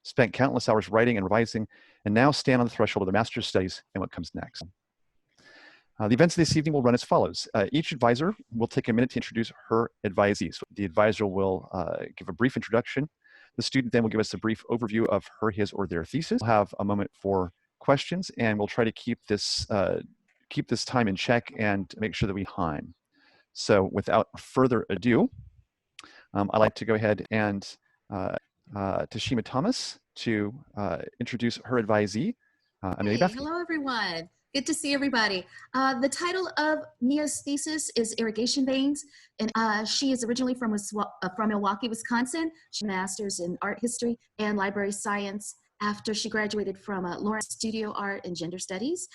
Spent countless hours writing and revising, and now stand on the threshold of their master's studies and what comes next. The events this evening will run as follows. Each advisor will take a minute to introduce her advisee. So the advisor will give a brief introduction. The student then will give us a brief overview of her, his, or their thesis. We'll have a moment for questions, and we'll try to keep this time in check and make sure that we time. So without further ado, I'd like to go ahead and Tashima Thomas to introduce her advisee, Amelia Bethke. Hello, everyone. Good to see everybody. The title of Mia's thesis is Irrigation Veins, and she is originally from Milwaukee, Wisconsin. She has a master's in art history and library science. After she graduated from Lawrence Studio Art and Gender Studies,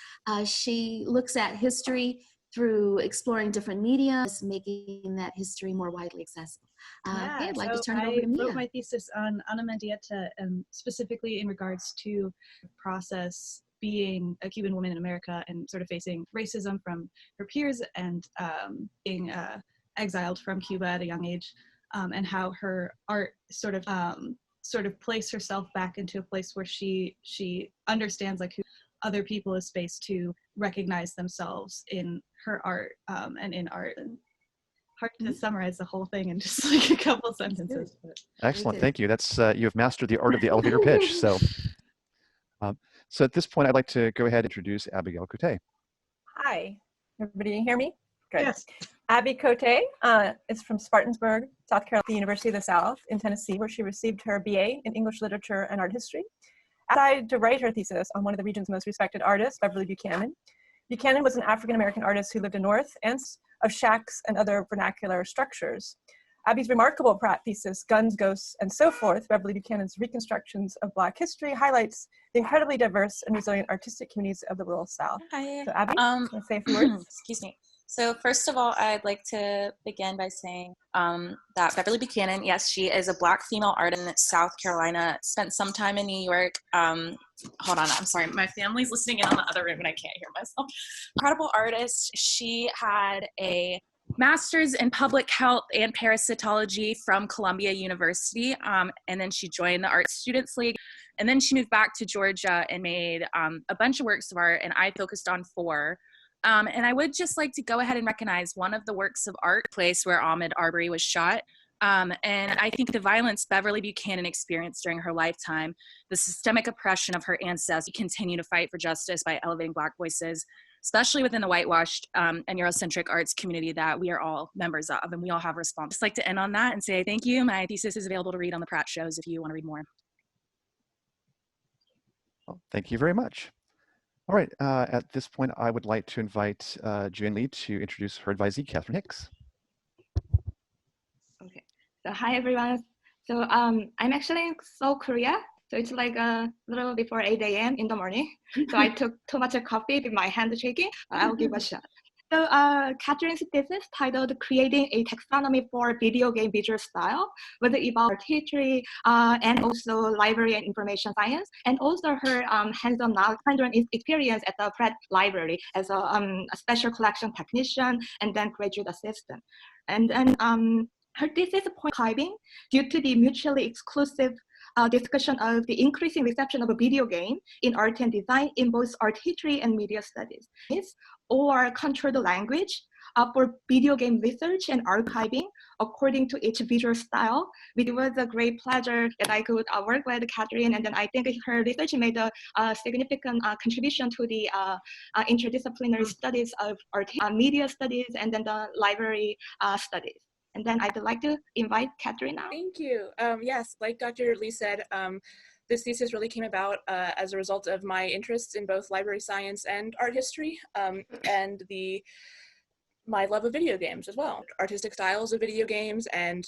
she looks at history through exploring different media, making that history more widely accessible. Okay, I'd like to turn it over to Mia. I wrote my thesis on Ana Mendieta, specifically in regards to process being a Cuban woman in America and sort of facing racism from her peers and being exiled from Cuba at a young age, and how her art sort of placed herself back into a place where she understands like who other people is space to recognize themselves in her art and in art. And hard to summarize the whole thing in just like a couple sentences. But. Excellent, thank you. That's you have mastered the art of the elevator pitch. So at this point, I'd like to go ahead and introduce Abigail Cote. Hi, everybody can hear me? Good. Yes. Abby Cote is from Spartansburg, South Carolina, the University of the South in Tennessee, where she received her BA in English Literature and Art History. She decided to write her thesis on one of the region's most respected artists, Beverly Buchanan. Buchanan was an African-American artist who lived in north and of shacks and other vernacular structures. Abby's remarkable Pratt thesis, Guns, Ghosts, and So Forth, Beverly Buchanan's reconstructions of Black history, highlights the incredibly diverse and resilient artistic communities of the rural South. Hi. So Abby, can I say a few words? Excuse me. So first of all, I'd like to begin by saying that Beverly Buchanan, yes, she is a Black female artist in South Carolina, spent some time in New York. Hold on, I'm sorry. My family's listening in on the other room and I can't hear myself. Incredible artist. She had a master's in public health and parasitology from Columbia University. And then she joined the Art Students League. And then she moved back to Georgia and made a bunch of works of art, and I focused on 4. And I would just like to go ahead and recognize one of the works of art, place where Ahmaud Arbery was shot. And I think the violence Beverly Buchanan experienced during her lifetime, the systemic oppression of her ancestors, continue to fight for justice by elevating Black voices, especially within the whitewashed and Eurocentric arts community that we are all members of, and we all have a response. I'd just like to end on that and say thank you. My thesis is available to read on the Pratt shows if you want to read more. Well, thank you very much. All right, at this point, I would like to invite June Lee to introduce her advisee, Catherine Hicks. Okay, so hi everyone. So I'm actually in Seoul, Korea. So it's like a little before 8 a.m. in the morning. So I took too much coffee with my hand shaking. I'll give a shot. So Catherine's thesis titled Creating a Taxonomy for Video Game Visual Style with evolved art history and also library and information science, and also her hands-on knowledge experience at the Pratt Library as a special collection technician and then graduate assistant. And then her thesis point archiving due to the mutually exclusive discussion of the increasing reception of a video game in art and design in both art history and media studies, or control the language for video game research and archiving according to each visual style. It was a great pleasure that I could work with Catherine, and then I think her research made a significant contribution to the interdisciplinary studies of art, media studies, and then the library studies. And then I'd like to invite Catherine now. Thank you. Yes, like Dr. Lee said, this thesis really came about as a result of my interests in both library science and art history, and my love of video games as well. Artistic styles of video games and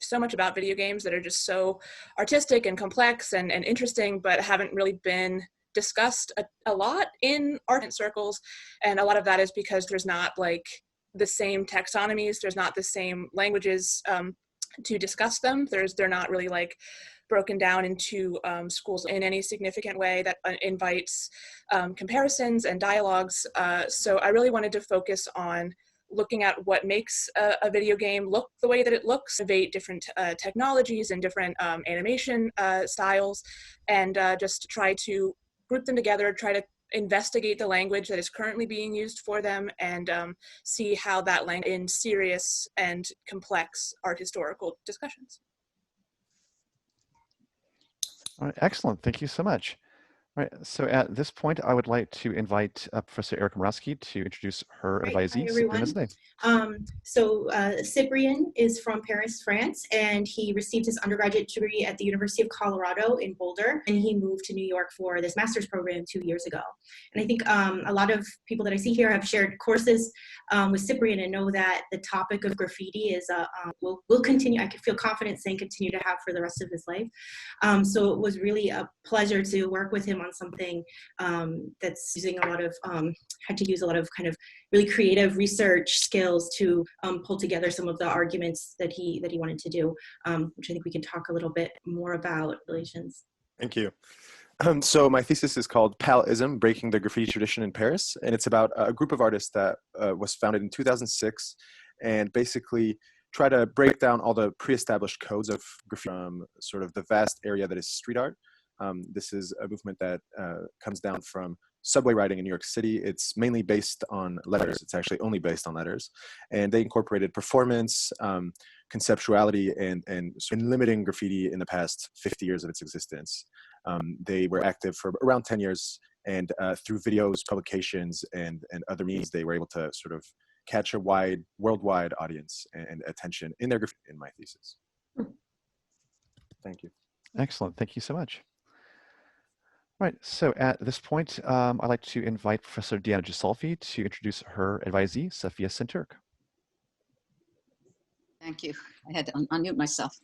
so much about video games that are just so artistic and complex and interesting, but haven't really been discussed a lot in art circles. And a lot of that is because there's not like the same taxonomies, there's not the same languages to discuss them. They're not really like broken down into schools in any significant way that invites comparisons and dialogues. So I really wanted to focus on looking at what makes a video game look the way that it looks, innovate different technologies and different animation styles, and just try to group them together, try to investigate the language that is currently being used for them, and see how that language in serious and complex art historical discussions. All right, excellent. Thank you so much. All right, so at this point, I would like to invite Professor Erica Morawski to introduce her advisee, everyone. Cyprian is from Paris, France, and he received his undergraduate degree at the University of Colorado in Boulder, and he moved to New York for this master's program 2 years ago. And I think a lot of people that I see here have shared courses with Cyprian and know that the topic of graffiti is will continue. I can feel confident saying continue to have for the rest of his life. So it was really a pleasure to work with him on something that's using a lot of had to use a lot of kind of really creative research skills to pull together some of the arguments that he wanted to do, which I think we can talk a little bit more about relations. Thank you. So my thesis is called Pal-ism, Breaking the Graffiti Tradition in Paris, and it's about a group of artists that was founded in 2006, and basically try to break down all the pre-established codes of graffiti from sort of the vast area that is street art. This is a movement that comes down from subway riding in New York City. It's mainly based on letters. It's actually only based on letters. And they incorporated performance, conceptuality, and limiting graffiti in the past 50 years of its existence. They were active for around 10 years, and through videos, publications, and other means, they were able to sort of catch a wide, worldwide audience and attention in their graffiti in my thesis. Thank you. Excellent. Thank you so much. Right, so at this point, I'd like to invite Professor Diana Gisolfi to introduce her advisee, Safia Senturk. Thank you. I had to unmute myself.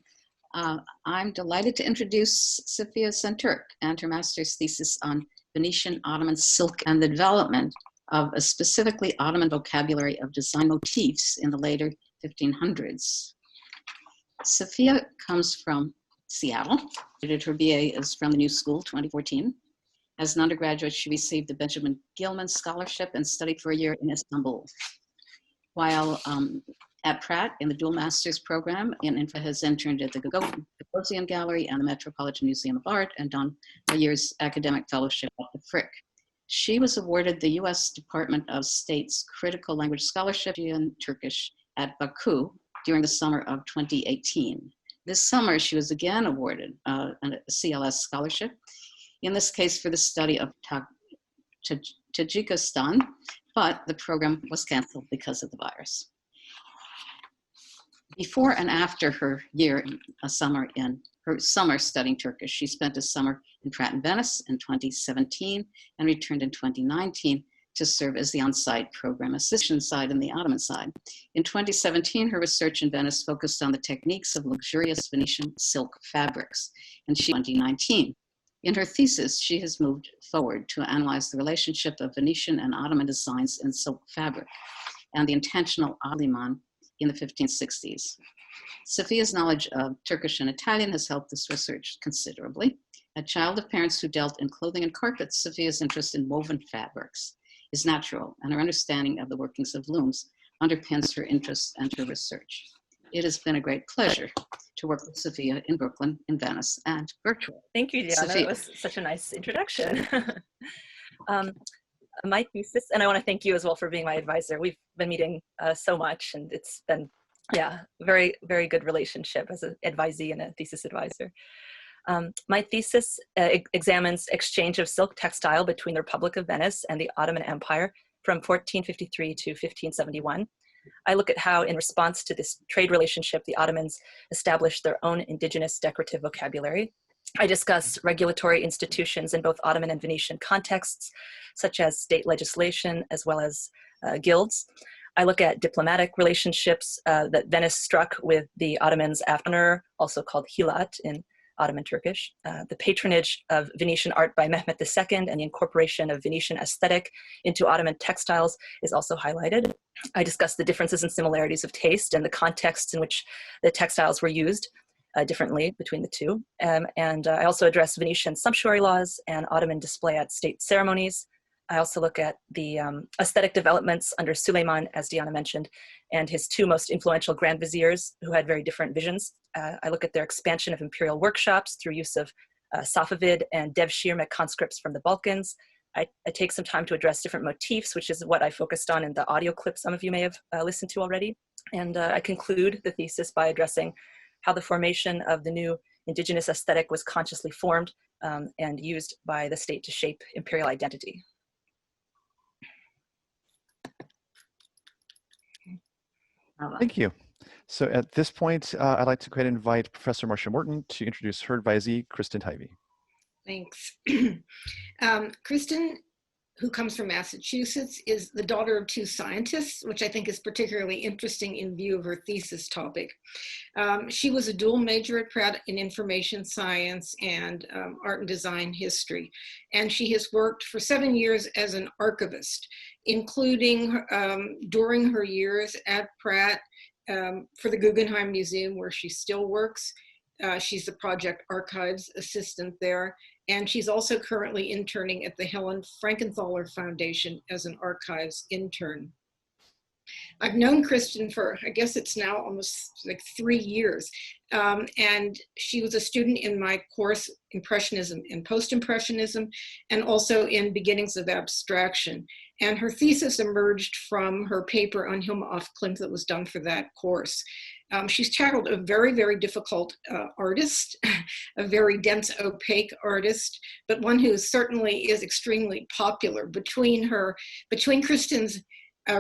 I'm delighted to introduce Safia Senturk and her master's thesis on Venetian Ottoman silk and the development of a specifically Ottoman vocabulary of design motifs in the later 1500s. Safia comes from Seattle. She did her BA is from the New School, 2014. As an undergraduate, she received the Benjamin Gilman Scholarship and studied for a year in Istanbul. While at Pratt in the dual master's program, Infra has interned at the Gagosian Gallery and the Metropolitan Museum of Art and done a year's academic fellowship at the Frick. She was awarded the U.S. Department of State's Critical Language Scholarship in Turkish at Baku during the summer of 2018. This summer, she was again awarded a CLS scholarship, in this case for the study of Tajikistan, but the program was canceled because of the virus. Before and after her summer studying Turkish, she spent a summer in Pratt in Venice in 2017 and returned in 2019 to serve as the on-site program assistant side and the Ottoman side. In 2017, her research in Venice focused on the techniques of luxurious Venetian silk fabrics, and she 2019. In her thesis, she has moved forward to analyze the relationship of Venetian and Ottoman designs in silk fabric and the intentional aliman in the 1560s. Safia's knowledge of Turkish and Italian has helped this research considerably. A child of parents who dealt in clothing and carpets, Safia's interest in woven fabrics is natural, and her understanding of the workings of looms underpins her interest and her research. It has been a great pleasure to work with Safia in Brooklyn, in Venice, and virtually. Thank you, Diana. That was such a nice introduction. My thesis, and I want to thank you as well for being my advisor. We've been meeting so much, and it's been, yeah, very, very good relationship as an advisee and a thesis advisor. My thesis examines exchange of silk textile between the Republic of Venice and the Ottoman Empire from 1453 to 1571. I look at how, in response to this trade relationship, the Ottomans established their own indigenous decorative vocabulary. I discuss regulatory institutions in both Ottoman and Venetian contexts, such as state legislation as well as guilds. I look at diplomatic relationships that Venice struck with the Ottomans after, also called Hilat in Ottoman Turkish, the patronage of Venetian art by Mehmet II and the incorporation of Venetian aesthetic into Ottoman textiles is also highlighted. I discuss the differences and similarities of taste and the contexts in which the textiles were used differently between the two. And I also address Venetian sumptuary laws and Ottoman display at state ceremonies. I also look at the aesthetic developments under Suleiman, as Diana mentioned, and his two most influential grand viziers who had very different visions. I look at their expansion of imperial workshops through use of Safavid and Devshirme conscripts from the Balkans. I take some time to address different motifs, which is what I focused on in the audio clip some of you may have listened to already. And I conclude the thesis by addressing how the formation of the new indigenous aesthetic was consciously formed and used by the state to shape imperial identity. Thank you. So at this point, I'd like to go ahead and invite Professor Marcia Morton to introduce her advisee, Kristen Tivey. Thanks. Kristen, who comes from Massachusetts, is the daughter of two scientists, which I think is particularly interesting in view of her thesis topic. She was a dual major at Pratt in information science and art and design history. And she has worked for 7 years as an archivist, including during her years at Pratt for the Guggenheim Museum, where she still works. She's the project archives assistant there. And she's also currently interning at the Helen Frankenthaler Foundation as an archives intern. I've known Kristen for, I guess it's now almost like 3 years. And she was a student in my course, Impressionism and Post-Impressionism, and also in Beginnings of Abstraction. And her thesis emerged from her paper on Hilma af Klint that was done for that course. She's tackled a very, very difficult artist, a very dense, opaque artist, but one who certainly is extremely popular. Between Kristen's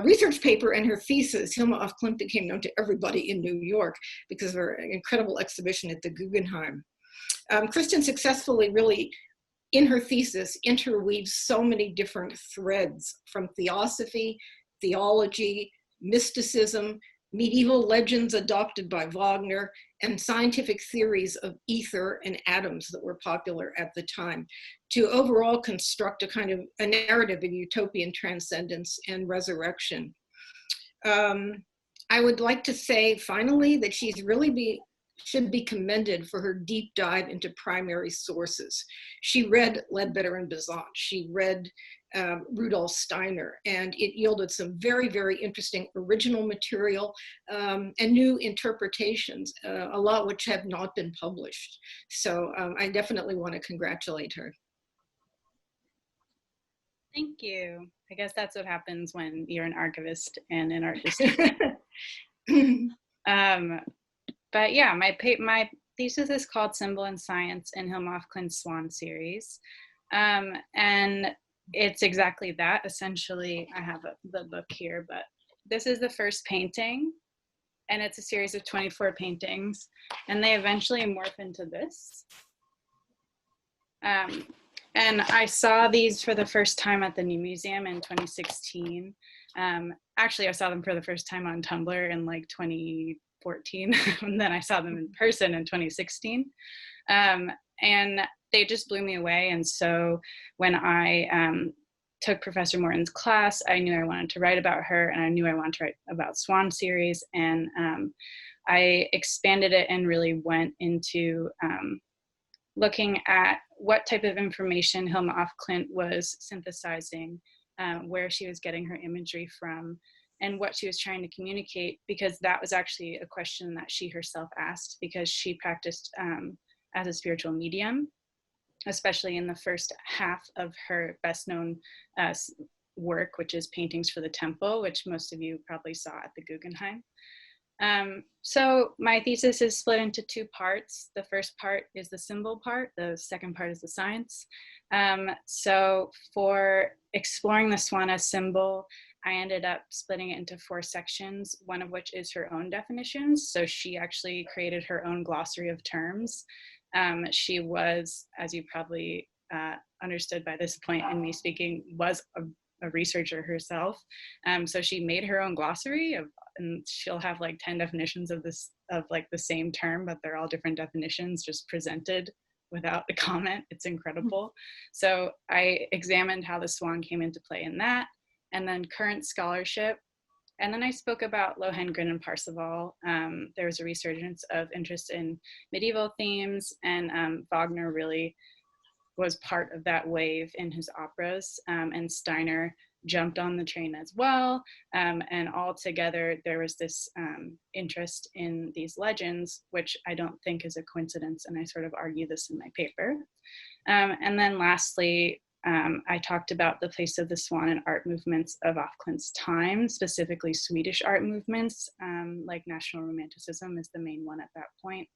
research paper and her thesis, Hilma af Klint became known to everybody in New York because of her incredible exhibition at the Guggenheim. Kristen successfully really, in her thesis, interweaves so many different threads from theosophy, theology, mysticism, medieval legends adopted by Wagner, and scientific theories of ether and atoms that were popular at the time, to overall construct a kind of a narrative of utopian transcendence and resurrection. I would like to say finally that she's really should be commended for her deep dive into primary sources. She read Ledbetter and Besant. She read Rudolf Steiner, and it yielded some very, very interesting original material and new interpretations, a lot which have not been published. So I definitely want to congratulate her. Thank you. I guess that's what happens when you're an archivist and an art history. But yeah, my thesis is called Symbol and Science in Hilma af Klint's Swan series. And it's exactly that. Essentially, I have the book here, but this is the first painting, and it's a series of 24 paintings, and they eventually morph into this. And I saw these for the first time at the New Museum in 2016. Actually, I saw them for the first time on Tumblr in like 2014, and then I saw them in person in 2016. And they just blew me away. And so when I took Professor Morton's class, I knew I wanted to write about her, and I knew I wanted to write about Swan series. And I expanded it and really went into looking at what type of information Hilma af Klint was synthesizing, where she was getting her imagery from, and what she was trying to communicate, because that was actually a question that she herself asked, because she practiced as a spiritual medium, especially in the first half of her best known work, which is Paintings for the Temple, which most of you probably saw at the Guggenheim. So my thesis is split into two parts. The first part is the symbol part, the second part is the science. So for exploring the swan as symbol, I ended up splitting it into 4 sections, one of which is her own definitions. So she actually created her own glossary of terms. She was, as you probably understood by this point in me speaking, was a researcher herself. So she made her own glossary and she'll have like 10 definitions of like the same term, but they're all different definitions just presented without a comment. It's incredible. So I examined how the swan came into play in that, and then current scholarship. And then I spoke about Lohengrin and Parseval. There was a resurgence of interest in medieval themes, and Wagner really was part of that wave in his operas, and Steiner jumped on the train as well. And all together, there was this interest in these legends, which I don't think is a coincidence, and I sort of argue this in my paper. And then lastly, I talked about the place of the swan in art movements of Afklint's time, specifically Swedish art movements, like National Romanticism is the main one at that point.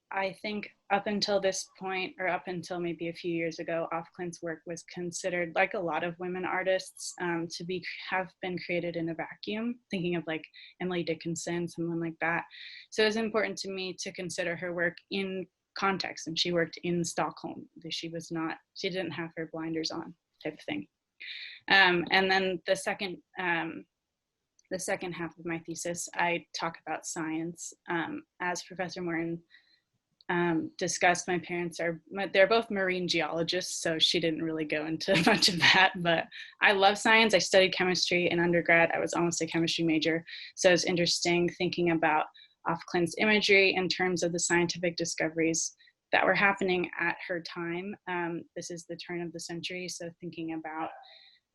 I think up until this point, or up until maybe a few years ago, Afklint's work was considered, like a lot of women artists, to have been created in a vacuum, thinking of like Emily Dickinson, someone like that. So it was important to me to consider her work in context, and she worked in Stockholm. She didn't have her blinders on, type of thing. And then the second half of my thesis, I talk about science. As Professor Morton discussed, my parents they're both marine geologists, so she didn't really go into much of that, but I love science. I studied chemistry in undergrad. I was almost a chemistry major, so it's interesting thinking about Afklint's imagery in terms of the scientific discoveries that were happening at her time. This is the turn of the century, so thinking about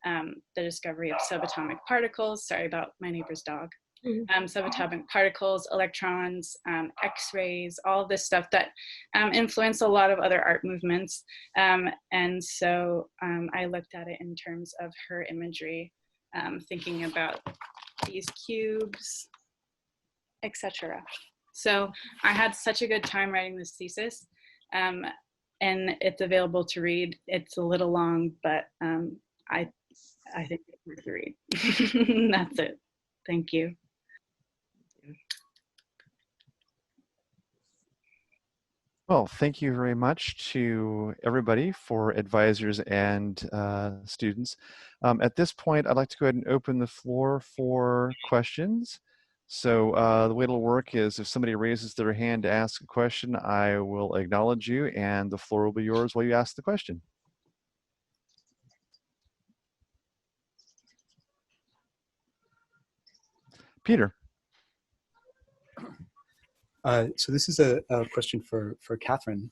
the discovery of subatomic particles, sorry about my neighbor's dog, subatomic particles, electrons, X-rays, all this stuff that influence a lot of other art movements. And so I looked at it in terms of her imagery, thinking about these cubes, etc. So I had such a good time writing this thesis, and it's available to read. It's a little long, but I think it's worth the read. That's it. Thank you. Well, thank you very much to everybody for advisors and students. At this point, I'd like to go ahead and open the floor for questions. So the way it'll work is if somebody raises their hand to ask a question, I will acknowledge you and the floor will be yours while you ask the question. Peter. So this is a question for Catherine.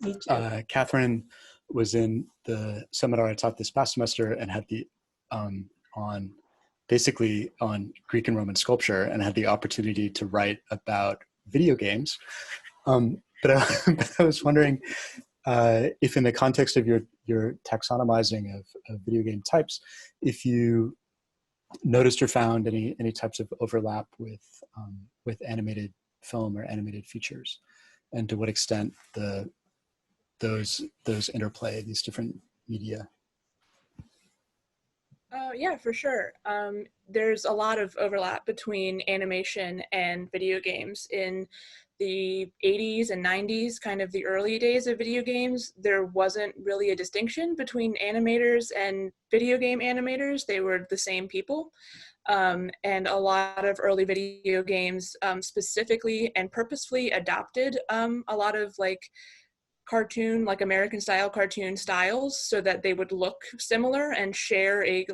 Me too. Catherine was in the seminar I taught this past semester and had the basically on Greek and Roman sculpture, and had the opportunity to write about video games. But I was wondering if, in the context of your taxonomizing of video game types, if you noticed or found any types of overlap with animated film or animated features, and to what extent those interplay, these different media. Yeah, for sure. There's a lot of overlap between animation and video games. In the 80s and 90s, kind of the early days of video games, there wasn't really a distinction between animators and video game animators. They were the same people. And a lot of early video games specifically and purposefully adopted a lot of like American style cartoon styles, so that they would look similar and share a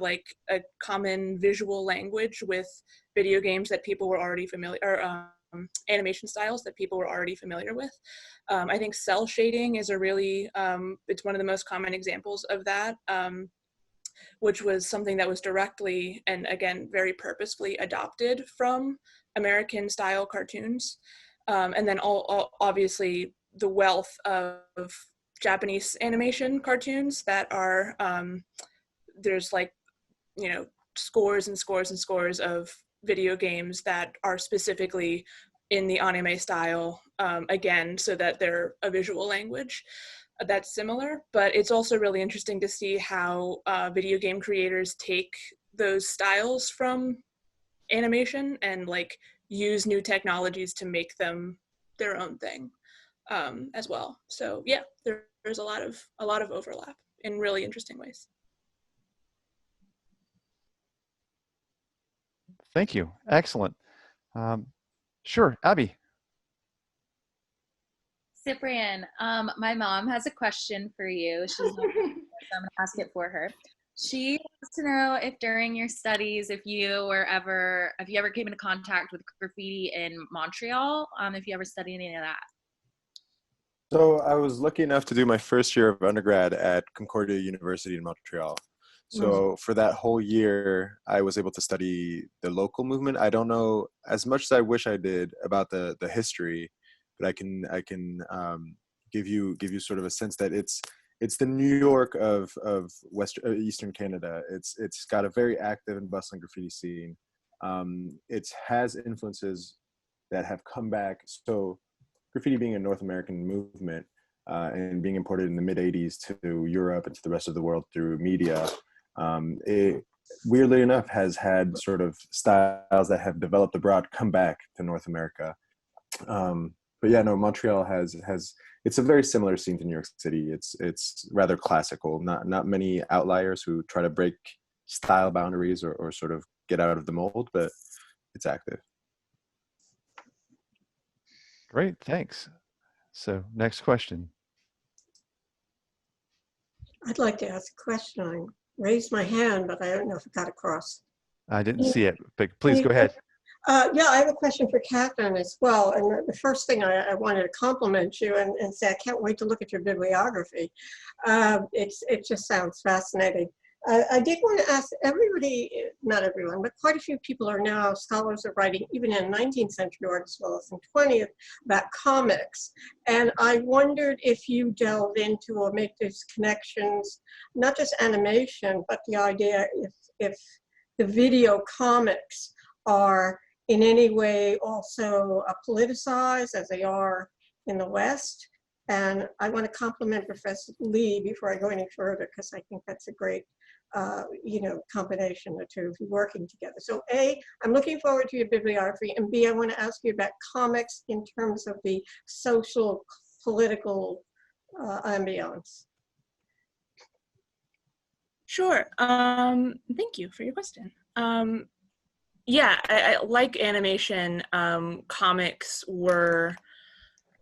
common visual language with video games that people were already familiar, or animation styles that people were already familiar with. I think cell shading is it's one of the most common examples of that, which was something that was directly and again very purposefully adopted from American style cartoons. And then obviously the wealth of Japanese animation cartoons that are, there's scores and scores and scores of video games that are specifically in the anime style, again, so that they're a visual language that's similar. But it's also really interesting to see how video game creators take those styles from animation and use new technologies to make them their own thing. As well. So yeah, there's a lot of overlap in really interesting ways. Thank you. Excellent. Sure, Abby. Cyprian, my mom has a question for you. She's not here, so I'm going to ask it for her. She wants to know if during your studies, if you ever came into contact with graffiti in Montreal, if you ever studied any of that. So I was lucky enough to do my first year of undergrad at Concordia University in Montreal. So for that whole year, I was able to study the local movement. I don't know as much as I wish I did about the history, but I can give you sort of a sense that it's the New York of Eastern Canada. It's got a very active and bustling graffiti scene. It has influences that have come back. So graffiti being a North American movement and being imported in the mid 80s to Europe and to the rest of the world through media, it weirdly enough has had sort of styles that have developed abroad come back to North America. But yeah, no, Montreal has it's a very similar scene to New York City. It's rather classical, not many outliers who try to break style boundaries or sort of get out of the mold, but it's active. Great, thanks. So next question. I'd like to ask a question. I raised my hand, but I don't know if it got across. I didn't see it, but please go ahead. Yeah, I have a question for Catherine as well. And the first thing I wanted to compliment you and say I can't wait to look at your bibliography. It just sounds fascinating. I did want to ask everybody, not everyone, but quite a few people are now scholars of writing, even in 19th century art as well as in 20th, about comics. And I wondered if you delve into or make these connections, not just animation, but the idea if the video comics are in any way also politicized as they are in the West. And I want to compliment Professor Lee before I go any further, because I think that's a great combination, the two of you working together. So A, I'm looking forward to your bibliography, and B, I want to ask you about comics in terms of the social, political ambiance. Sure. Thank you for your question. Yeah, I like animation. Comics were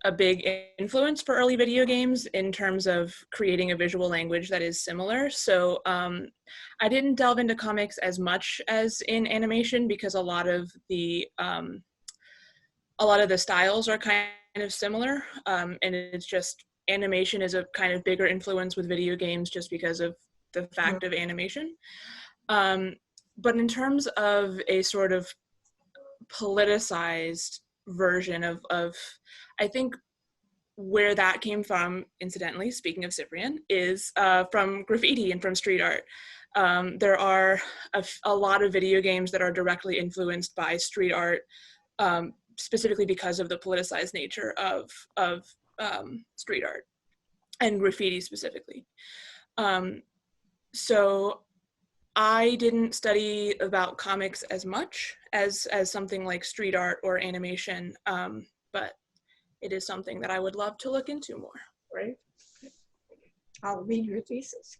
a big influence for early video games in terms of creating a visual language that is similar. So I didn't delve into comics as much as in animation because a lot of the styles are kind of similar, and it's just animation is a kind of bigger influence with video games just because of the fact of animation. But in terms of a sort of politicized version of I think where that came from, incidentally, speaking of Cyprian, is from graffiti and from street art. There are a lot of video games that are directly influenced by street art, specifically because of the politicized nature of street art and graffiti specifically. So I didn't study about comics as much as something like street art or animation, but it is something that I would love to look into more. Right. I'll read your thesis.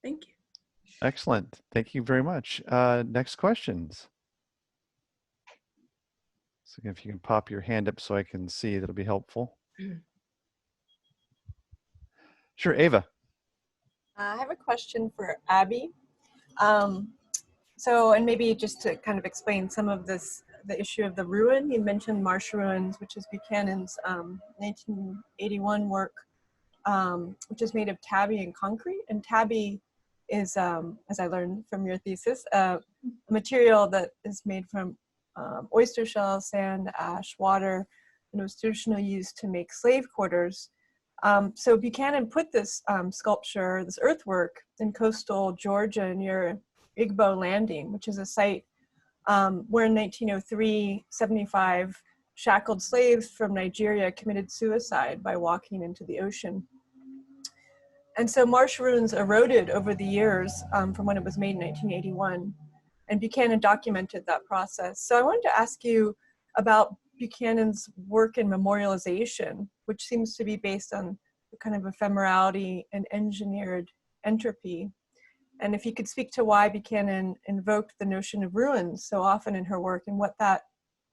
Thank you. Excellent. Thank you very much. Next questions. So if you can pop your hand up so I can see, that'll be helpful. Sure, Ava. I have a question for Abby. And maybe just to kind of explain some of this, the issue of the ruin, you mentioned Marsh Ruins, which is Buchanan's 1981 work, which is made of tabby and concrete. And tabby is, as I learned from your thesis, a material that is made from oyster shells, sand, ash, water, and it was traditionally used to make slave quarters. So Buchanan put this sculpture, this earthwork, in coastal Georgia near Igbo Landing, which is a site where in 1903, 75 shackled slaves from Nigeria committed suicide by walking into the ocean. And so marsh ruins eroded over the years from when it was made in 1981, and Buchanan documented that process. So I wanted to ask you about Buchanan's work in memorialization, which seems to be based on the kind of ephemerality and engineered entropy. And if you could speak to why Buchanan invoked the notion of ruins so often in her work and what that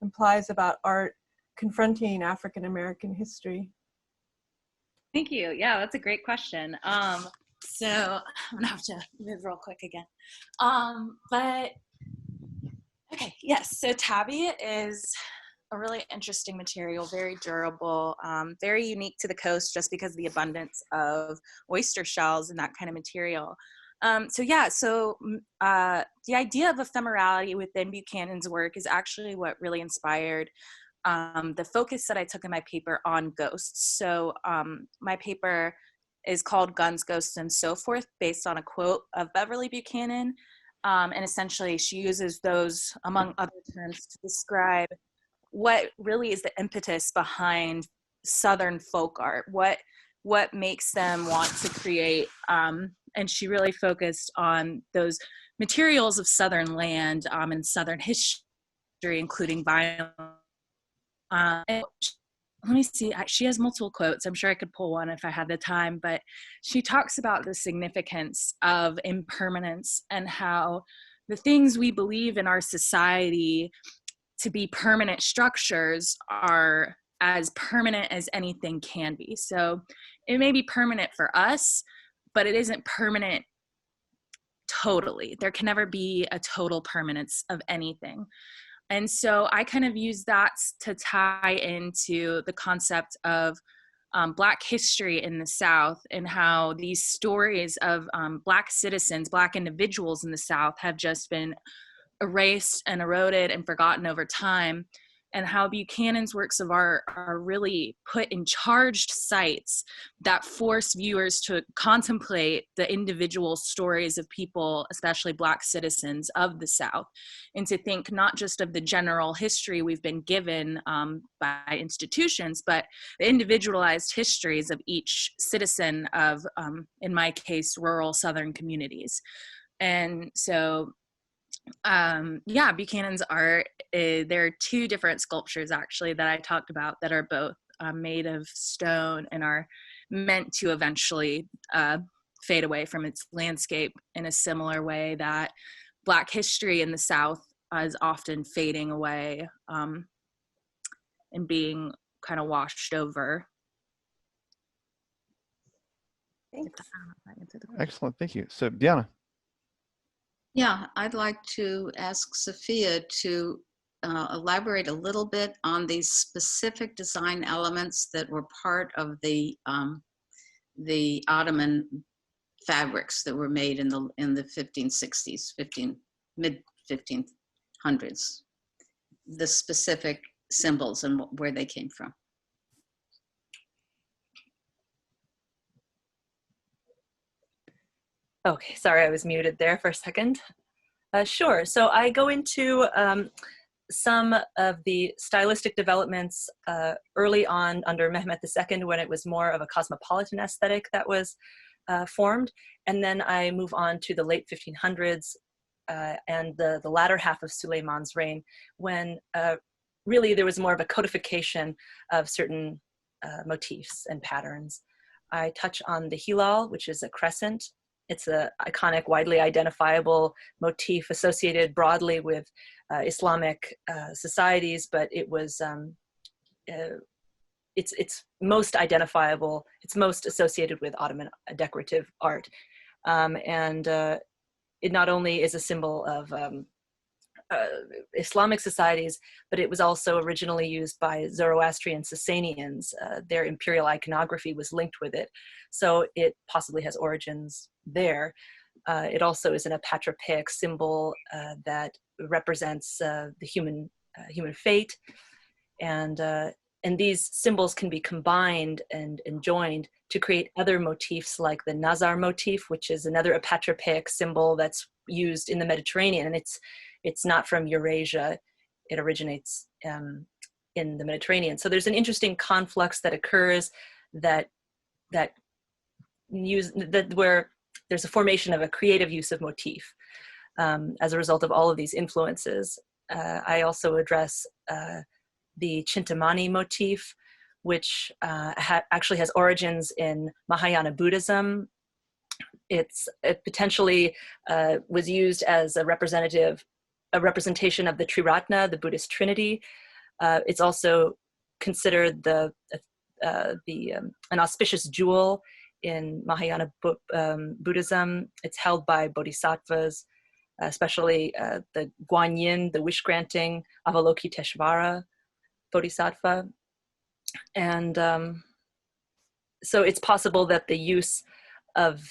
implies about art confronting African-American history. Thank you. Yeah, that's a great question. So I'm gonna have to move real quick again. But okay, yes. So tabby is a really interesting material, very durable, very unique to the coast just because of the abundance of oyster shells and that kind of material. The idea of ephemerality within Buchanan's work is actually what really inspired the focus that I took in my paper on ghosts. So my paper is called Guns, Ghosts, and So Forth, based on a quote of Beverly Buchanan. And essentially she uses those, among other terms, to describe what really is the impetus behind Southern folk art, what makes them want to create. And she really focused on those materials of Southern land and Southern history, including vinyl. Let me see, she has multiple quotes. I'm sure I could pull one if I had the time, but she talks about the significance of impermanence and how the things we believe in our society to be permanent structures are as permanent as anything can be. So it may be permanent for us, but it isn't permanent totally. There can never be a total permanence of anything. And so I kind of use that to tie into the concept of Black history in the South and how these stories of Black citizens, Black individuals in the South have just been erased and eroded and forgotten over time, and how Buchanan's works of art are really put in charged sites that force viewers to contemplate the individual stories of people, especially Black citizens of the South, and to think not just of the general history we've been given by institutions, but the individualized histories of each citizen of, in my case, rural Southern communities. And so Buchanan's art, there are two different sculptures actually that I talked about that are both made of stone and are meant to eventually fade away from its landscape in a similar way that Black history in the South is often fading away and being kind of washed over. Thanks. Excellent, thank you. So Diana. Yeah, I'd like to ask Sophia to elaborate a little bit on these specific design elements that were part of the Ottoman fabrics that were made in the 1560s, mid 1500s. The specific symbols and where they came from. Okay, sorry, I was muted there for a second. Sure, so I go into some of the stylistic developments early on under Mehmet II, when it was more of a cosmopolitan aesthetic that was formed. And then I move on to the late 1500s and the latter half of Suleiman's reign, when really there was more of a codification of certain motifs and patterns. I touch on the hilal, which is a crescent. It's an iconic, widely identifiable motif associated broadly with Islamic societies, but it was it's most identifiable. It's most associated with Ottoman decorative art, and it not only is a symbol of Islamic societies, but it was also originally used by Zoroastrian Sasanians. Their imperial iconography was linked with it, so it possibly has origins there. It also is an apatropaic symbol that represents the human fate, and these symbols can be combined and joined to create other motifs, like the Nazar motif, which is another apatropaic symbol that's used in the Mediterranean, and it's not from Eurasia. It originates in the Mediterranean. So there's an interesting conflux that occurs where there's a formation of a creative use of motif as a result of all of these influences. I also address the Chintamani motif, which actually has origins in Mahayana Buddhism. It potentially was used as a representation of the Triratna, the Buddhist Trinity. It's also considered an auspicious jewel in Mahayana Buddhism. It's held by bodhisattvas, especially the Guanyin, the wish-granting Avalokiteshvara, bodhisattva. And so it's possible that the use of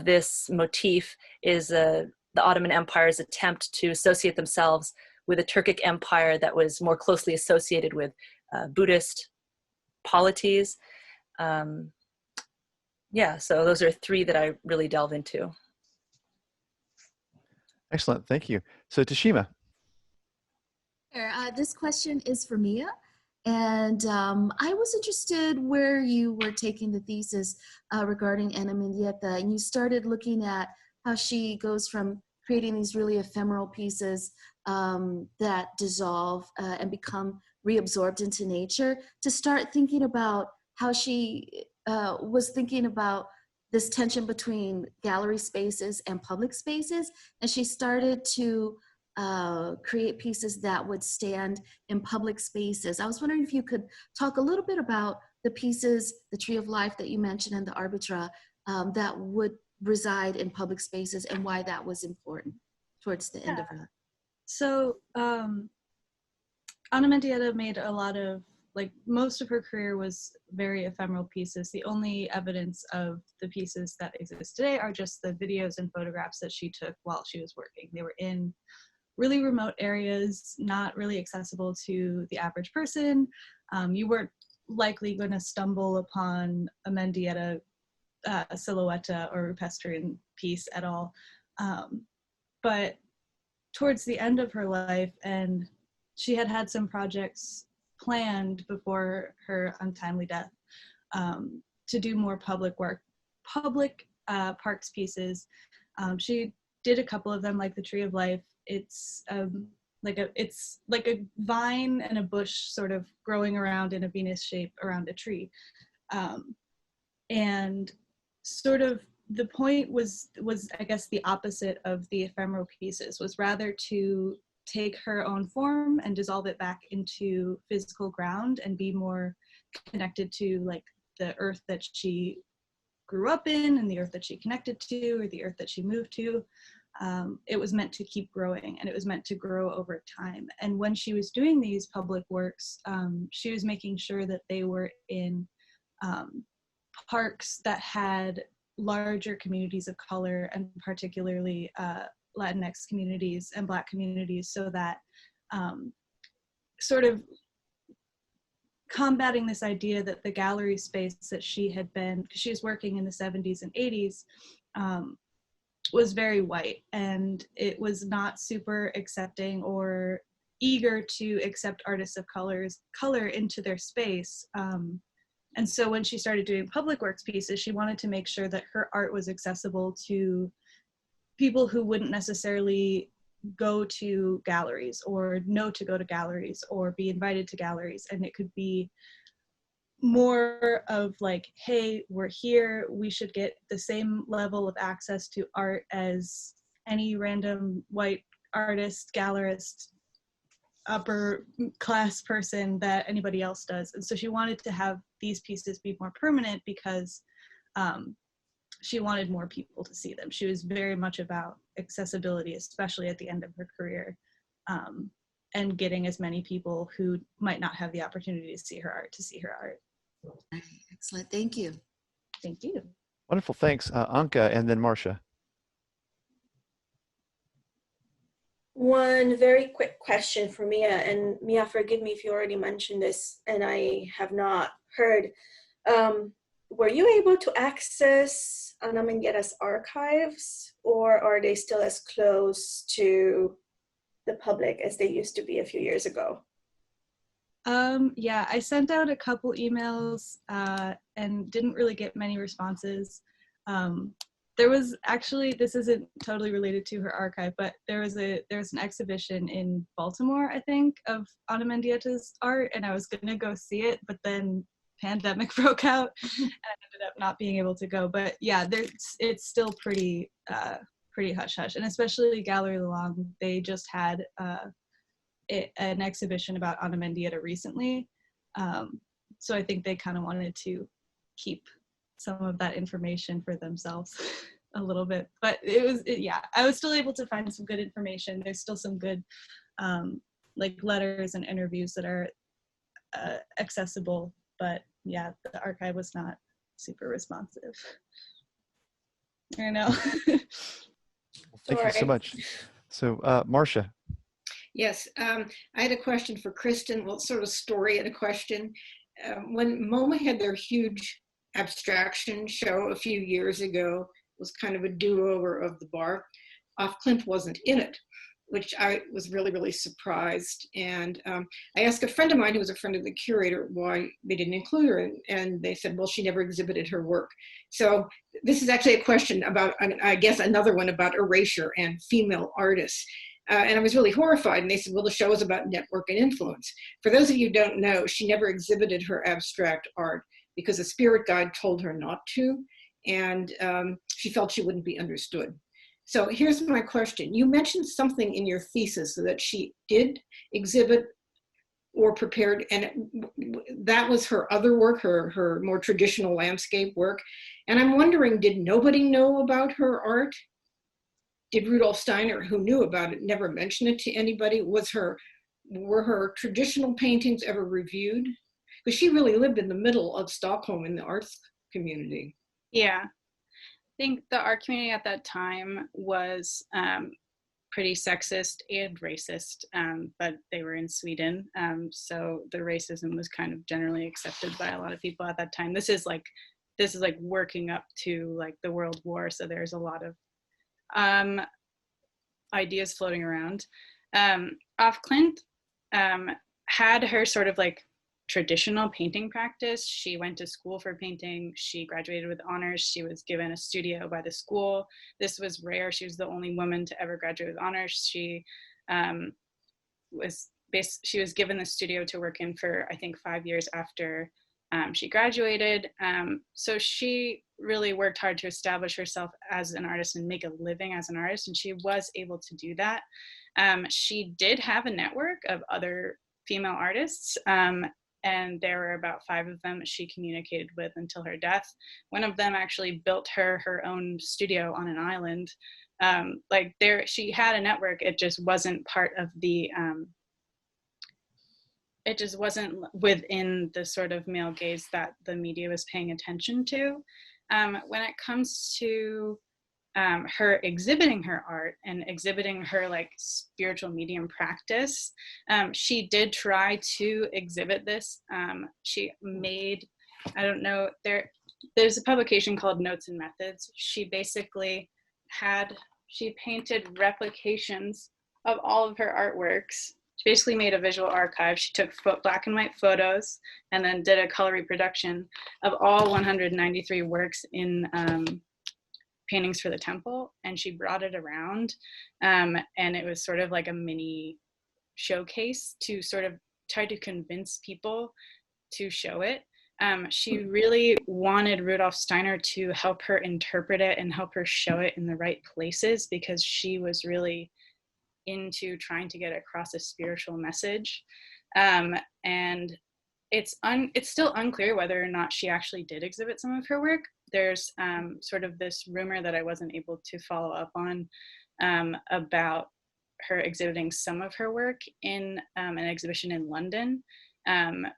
this motif is the Ottoman Empire's attempt to associate themselves with a Turkic empire that was more closely associated with Buddhist polities. Yeah, so those are three that I really delve into. Excellent, thank you. So Tashima. This question is for Mia. And I was interested where you were taking the thesis regarding Ana Mendieta, and you started looking at how she goes from creating these really ephemeral pieces that dissolve and become reabsorbed into nature, to start thinking about how she was thinking about this tension between gallery spaces and public spaces, and she started to create pieces that would stand in public spaces. I was wondering if you could talk a little bit about the pieces, the Tree of Life that you mentioned and the Arbitra, that would reside in public spaces, and why that was important towards the end of her. So Ana Mendieta made a lot of, like, most of her career was very ephemeral pieces. The only evidence of the pieces that exist today are just the videos and photographs that she took while she was working. They were in really remote areas, not really accessible to the average person. You weren't likely going to stumble upon a Mendieta silhouette or rupestриan piece at all. But towards the end of her life, and she had had some projects planned before her untimely death to do more public work, public parks pieces. She did a couple of them, like the Tree of Life. It's like a vine and a bush sort of growing around in a Venus shape around a tree. And sort of the point was I guess the opposite of the ephemeral pieces, was rather to take her own form and dissolve it back into physical ground and be more connected to, like, the earth that she grew up in and the earth that she connected to, or the earth that she moved to. It was meant to keep growing, and it was meant to grow over time. And when she was doing these public works, she was making sure that they were in parks that had larger communities of color, and particularly Latinx communities and Black communities, so that sort of combating this idea that the gallery space that she had been, because she was working in the 70s and 80s, was very white, and it was not super accepting or eager to accept artists of color into their space. And so when she started doing public works pieces, she wanted to make sure that her art was accessible to people who wouldn't necessarily go to galleries or know to go to galleries or be invited to galleries. And it could be more of like, hey, we're here, we should get the same level of access to art as any random white artist, gallerist, upper class person that anybody else does. And so she wanted to have these pieces be more permanent because she wanted more people to see them. She was very much about accessibility, especially at the end of her career, and getting as many people who might not have the opportunity to see her art. Excellent, thank you. Thank you. Wonderful, thanks. Anka and then Marcia. One very quick question for Mia, and Mia, forgive me if you already mentioned this and I have not heard. Were you able to access Ana Mendieta's archives, or are they still as close to the public as they used to be a few years ago? Yeah, I sent out a couple emails and didn't really get many responses. There was actually, this isn't totally related to her archive, but there was an exhibition in Baltimore, I think, of Ana Mendieta's art, and I was gonna go see it, but then pandemic broke out and I ended up not being able to go. But yeah, it's still pretty hush hush, and especially Gallery Lalonde, they just had an exhibition about Ana Mendieta recently, so I think they kind of wanted to keep some of that information for themselves a little bit. But yeah, I was still able to find some good information. There's still some good like letters and interviews that are accessible, but yeah, the archive was not super responsive. I don't know. Thank you so much. So, Marcia. Yes, I had a question for Kristen, well, sort of story and a question. When MoMA had their huge abstraction show a few years ago, it was kind of a do-over of the bar. Clint wasn't in it, which I was really, really surprised. And I asked a friend of mine who was a friend of the curator why they didn't include her, and they said, well, she never exhibited her work. So this is actually a question about, I guess, another one about erasure and female artists. And I was really horrified. And they said, well, the show is about network and influence. For those of you who don't know, she never exhibited her abstract art because a spirit guide told her not to. And she felt she wouldn't be understood. So here's my question. You mentioned something in your thesis that she did exhibit or prepared, and that was her other work, her more traditional landscape work. And I'm wondering, did nobody know about her art? Did Rudolf Steiner, who knew about it, never mention it to anybody? Were her traditional paintings ever reviewed? Because she really lived in the middle of Stockholm in the arts community. Yeah, I think the art community at that time was pretty sexist and racist, but they were in Sweden, so the racism was kind of generally accepted by a lot of people at that time. This is like working up to like the World War, so there's a lot of ideas floating around. Clint had her sort of like traditional painting practice. She went to school for painting. She graduated with honors. She was given a studio by the school. This was rare. She was the only woman to ever graduate with honors. She was given the studio to work in for, I think, 5 years after she graduated. So she really worked hard to establish herself as an artist and make a living as an artist, and she was able to do that. She did have a network of other female artists, and there were about 5 of them she communicated with until her death. One of them actually built her own studio on an island. She had a network, it just wasn't part of the it just wasn't within the sort of male gaze that the media was paying attention to. When it comes to her exhibiting her art and exhibiting her like spiritual medium practice, she did try to exhibit this. She made, I don't know, there's a publication called Notes and Methods. She basically she painted replications of all of her artworks. She basically made a visual archive. She took black and white photos and then did a color reproduction of all 193 works in paintings for the temple, and she brought it around, and it was sort of like a mini showcase to sort of try to convince people to show it. She really wanted Rudolf Steiner to help her interpret it and help her show it in the right places, because she was really into trying to get across a spiritual message. And it's still unclear whether or not she actually did exhibit some of her work. There's sort of this rumor that I wasn't able to follow up on about her exhibiting some of her work in an exhibition in London.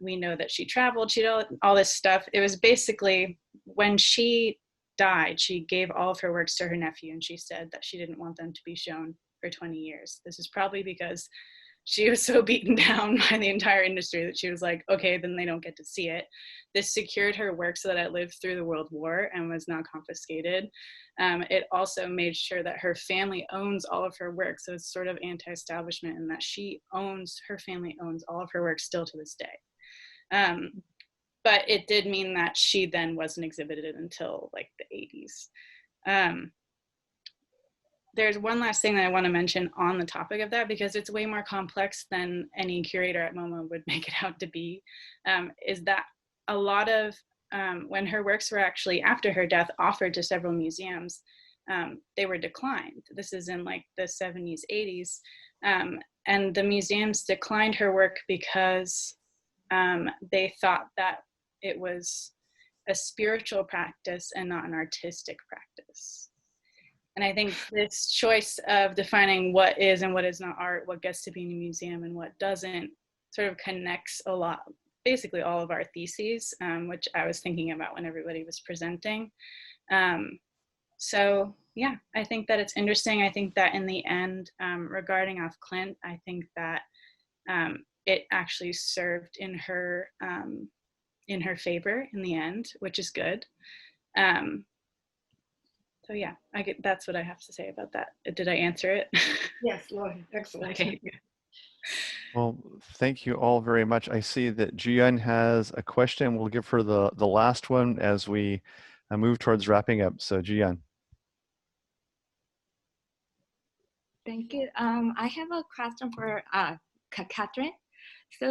We know that she traveled, she did all this stuff. It was basically, when she died, she gave all of her works to her nephew, and she said that she didn't want them to be shown for 20 years. This is probably because she was so beaten down by the entire industry that she was like, okay, then they don't get to see it. This secured her work so that it lived through the World War and was not confiscated. It also made sure that her family owns all of her work. So it's sort of anti-establishment in that her family owns all of her work still to this day. But it did mean that she then wasn't exhibited until like the 80s. There's one last thing that I want to mention on the topic of that, because it's way more complex than any curator at MoMA would make it out to be, is that a lot of, when her works were actually, after her death, offered to several museums, they were declined. This is in like the 70s, 80s. And the museums declined her work because they thought that it was a spiritual practice and not an artistic practice. And I think this choice of defining what is and what is not art, what gets to be in a museum and what doesn't, sort of connects a lot basically all of our theses, which I was thinking about when everybody was presenting. So yeah, I think that it's interesting. I think that in the end, regarding off Clint, I think that it actually served in her favor in the end, which is good. So yeah, that's what I have to say about that. Did I answer it? Yes, Lord, excellent. Okay. Well, thank you all very much. I see that Jian has a question. We'll give her the last one as we move towards wrapping up. So Jian. Thank you. I have a question for Catherine. So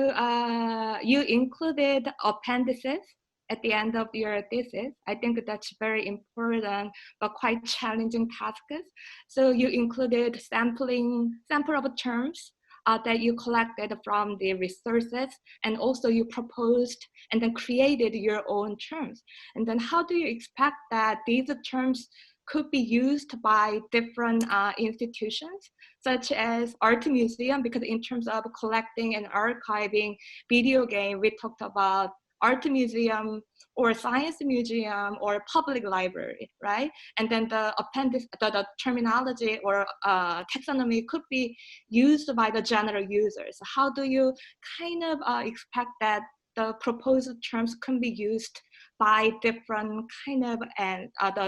you included appendices at the end of your thesis. I think that's very important but quite challenging tasks. So you included sample of terms that you collected from the resources, and also you proposed and then created your own terms. And then how do you expect that these terms could be used by different institutions, such as art museum, because in terms of collecting and archiving video game, we talked about art museum or science museum or public library, right? And then the appendix, the terminology or taxonomy could be used by the general users. How do you kind of expect that the proposed terms can be used by different kind of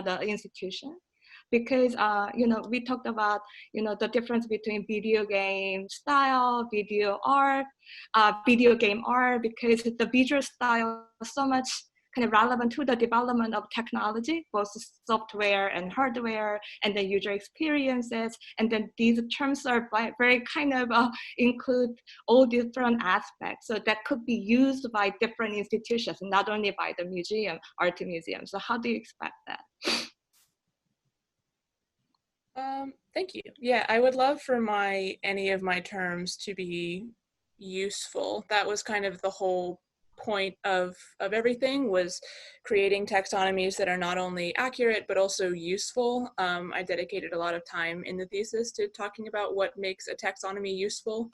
the institution? Because we talked about the difference between video game style, video art, video game art, because the visual style is so much kind of relevant to the development of technology, both software and hardware, and the user experiences. And then these terms are very kind of include all different aspects. So that could be used by different institutions, not only by the museum, art museum. So how do you expect that? Thank you. Yeah, I would love for any of my terms to be useful. That was kind of the whole point of everything, was creating taxonomies that are not only accurate but also useful. I dedicated a lot of time in the thesis to talking about what makes a taxonomy useful.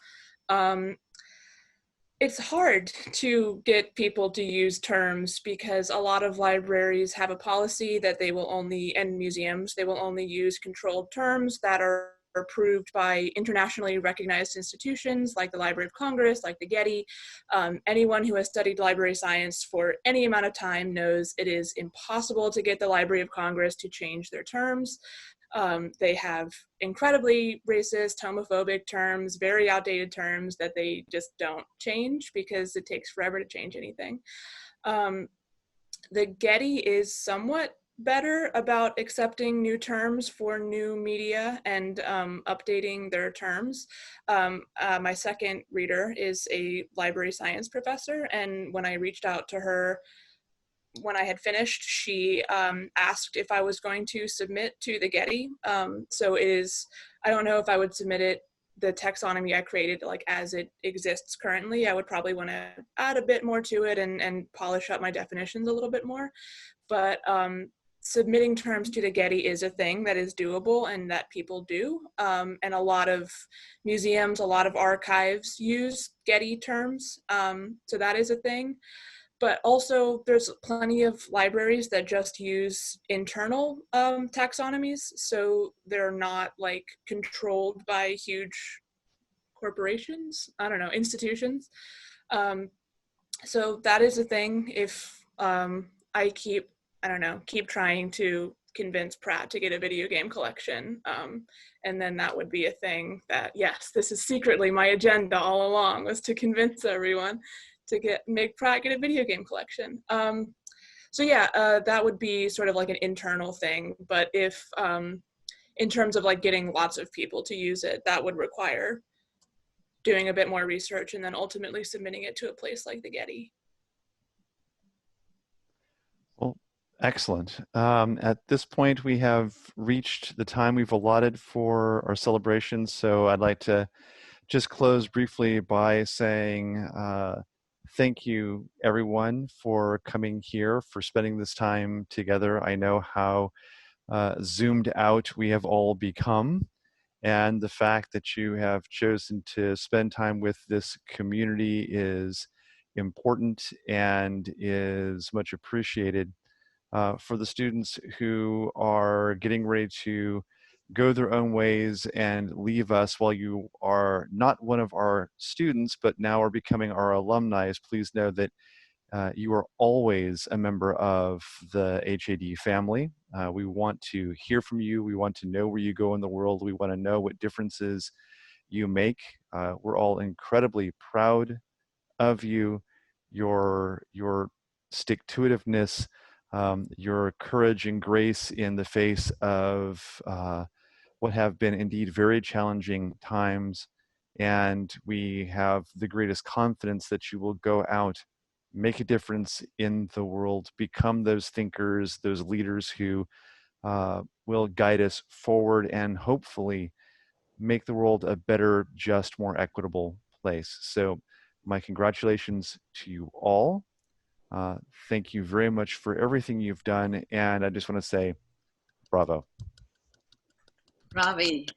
It's hard to get people to use terms because a lot of libraries have a policy that they will only, and museums, they will only use controlled terms that are approved by internationally recognized institutions like the Library of Congress, like the Getty. Anyone who has studied library science for any amount of time knows it is impossible to get the Library of Congress to change their terms. They have incredibly racist, homophobic terms, very outdated terms that they just don't change because it takes forever to change anything. The Getty is somewhat better about accepting new terms for new media and updating their terms. My second reader is a library science professor, and when I reached out to her when I had finished, she asked if I was going to submit to the Getty. So I don't know if I would submit it, the taxonomy I created, like as it exists currently. I would probably want to add a bit more to it and polish up my definitions a little bit more. But submitting terms to the Getty is a thing that is doable and that people do. And a lot of museums, a lot of archives use Getty terms. So that is a thing. But also there's plenty of libraries that just use internal taxonomies. So they're not like controlled by huge corporations, I don't know, institutions. So that is a thing. If I keep trying to convince Pratt to get a video game collection. And then that would be a thing that, yes, this is secretly my agenda all along, was to convince everyone to make Pratt get a video game collection. So yeah, that would be sort of like an internal thing. But if, in terms of like getting lots of people to use it, that would require doing a bit more research and then ultimately submitting it to a place like the Getty. Well, excellent. At this point, we have reached the time we've allotted for our celebration. So I'd like to just close briefly by saying thank you, everyone, for coming here, for spending this time together. I know how zoomed out we have all become, and the fact that you have chosen to spend time with this community is important and is much appreciated. For the students who are getting ready to go their own ways and leave us while you are not one of our students, but now are becoming our alumni, please know that you are always a member of the HAD family. We want to hear from you. We want to know where you go in the world. We want to know what differences you make. We're all incredibly proud of you, your stick-to-itiveness, your courage and grace in the face of what have been indeed very challenging times. And we have the greatest confidence that you will go out, make a difference in the world, become those thinkers, those leaders who will guide us forward and hopefully make the world a better, just, more equitable place. So my congratulations to you all. Thank you very much for everything you've done. And I just want to say, bravo. Ravi.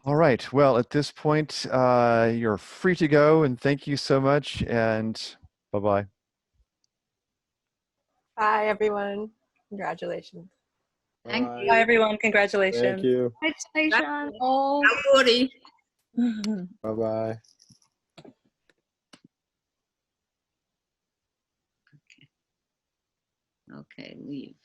All right. Well, at this point, you're free to go. And thank you so much. And bye-bye. Bye, everyone. Congratulations. Thank Bye. you. Bye, everyone. Congratulations. Thank you. Congratulations. Oh, Woody. Bye-bye. Okay, leave.